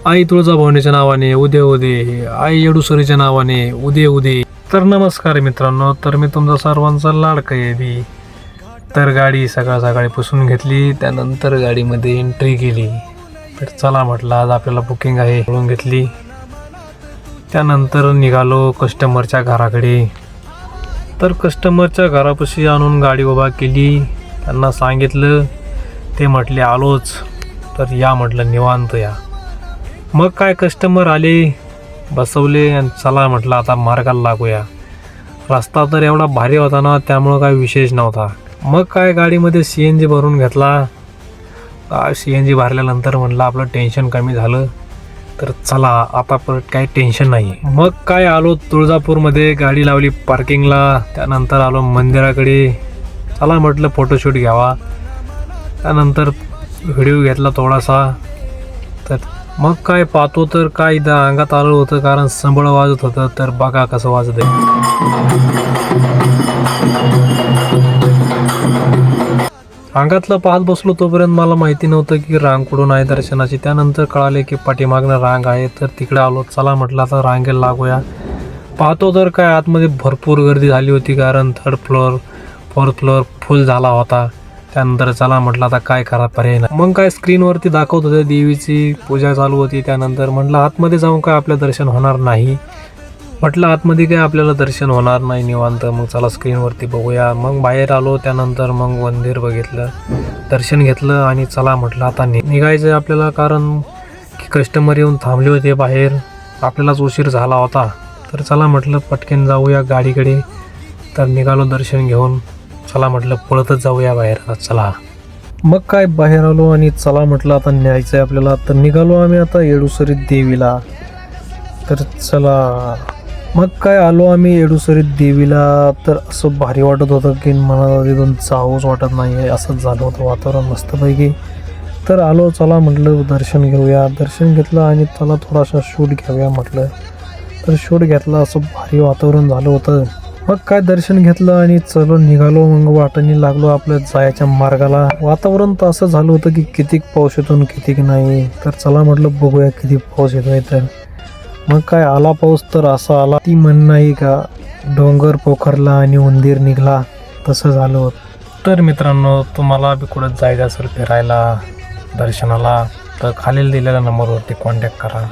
आई तुळजाभवानीच्या नावाने उदे उदे, आई येडूसरीच्या नावाने उदे उदे. तर नमस्कार मित्रांनो, तर मी तुमचा सर्वांचा लाडका येदी. तर गाडी सकाळ सकाळी पुसून घेतली, त्यानंतर गाडीमध्ये एंट्री केली. तर चला म्हटलं आज आपल्याला बुकिंग आहे म्हणून घेतली. त्यानंतर निघालो कस्टमरच्या घराकडे. तर कस्टमरच्या घरापाशी आणून गाडी उभा केली. त्यांना सांगितलं, ते म्हटले आलोच. तर या म्हटलं निवांत या. मग काय कस्टमर आले, बसवले आणि चला म्हटलं आता मार्गाला लागूया. रस्ता तर एवढा भारी होता ना, त्यामुळं काय विशेष नव्हता. मग काय गाडीमध्ये CNG भरून घेतला. CNG भरल्यानंतर म्हटलं आपलं टेन्शन कमी झालं. तर चला आता परत काही टेन्शन नाही. मग काय आलो तुळजापूरमध्ये, गाडी लावली पार्किंगला. त्यानंतर आलो मंदिराकडे. चला म्हटलं फोटोशूट घ्यावा. त्यानंतर व्हिडिओ घेतला थोडासा. तर मग काय पाहतो तर काय इथं अंगात आलं होतं, कारण संबळ वाजत होतं. तर बघा कसं वाजत आहे. अंगातलं पाहत बसलो तोपर्यंत मला माहिती नव्हतं की रांग कुठून आहे दर्शनाची. त्यानंतर कळाले की पाठीमागनं रांग आहे. तर तिकडे आलो. चला म्हटलं आता रांगेला लागूया. पाहतो तर काय आतमध्ये भरपूर गर्दी झाली होती, कारण 3rd फ्लोअर 4th फ्लोअर फुल झाला होता. त्यानंतर चला म्हटलं आता काय करा, पर्याय नाही. मग काय स्क्रीनवरती दाखवत होते देवीची पूजा चालू होती. त्यानंतर म्हटलं आतमध्ये जाऊन काय आपलं दर्शन होणार नाही. म्हटलं आतमध्ये काय आपल्याला दर्शन होणार नाही निवांत. मग चला स्क्रीनवरती बघूया. मग बाहेर आलो. त्यानंतर मग मंदिर बघितलं, दर्शन घेतलं आणि चला म्हटलं आता निघायचं आहे आपल्याला, कारण की कस्टमर येऊन थांबले होते बाहेर. आपल्यालाच उशीर झाला होता. तर चला म्हटलं पटकन जाऊया गाडीकडे. तर निघालो दर्शन घेऊन. चला म्हटलं पळतच जाऊया बाहेर. आता चला. मग काय बाहेर आलो आणि चला म्हटलं आता न्यायचं आहे आपल्याला. तर निघालो आम्ही आता येडूसरी देवीला. तर चला. मग काय आलो आम्ही येडूसरी देवीला. तर असं भारी वाटत होतं की मला तिथून जाऊच वाटत नाही आहे, असंच झालं होतं वातावरण मस्तपैकी. तर आलो. चला म्हटलं दर्शन घेऊया. दर्शन घेतलं आणि चला थोडासा शूट घ्याव्या म्हटलं. तर शूट घेतला. असं भारी वातावरण झालं होतं. मग काय दर्शन घेतलं आणि चलो निघालो. मग वाटेने लागलो आपल्या जायच्या मार्गाला. वातावरण तर असं झालं होतं की कितीक पाऊस येतो आणि कितीक नाही. तर चला म्हटलं बघूया किती पाऊस येतोय. तर मग काय आला पाऊस तर असा आला, ती म्हण नाही का डोंगर पोखरला आणि उंदीर निघला, तसं झालं होतं. तर मित्रांनो, तुम्हाला बी कुठं जायचं असेल फिरायला, दर्शनाला, तर खालील दिलेल्या नंबरवरती कॉन्टॅक्ट करा.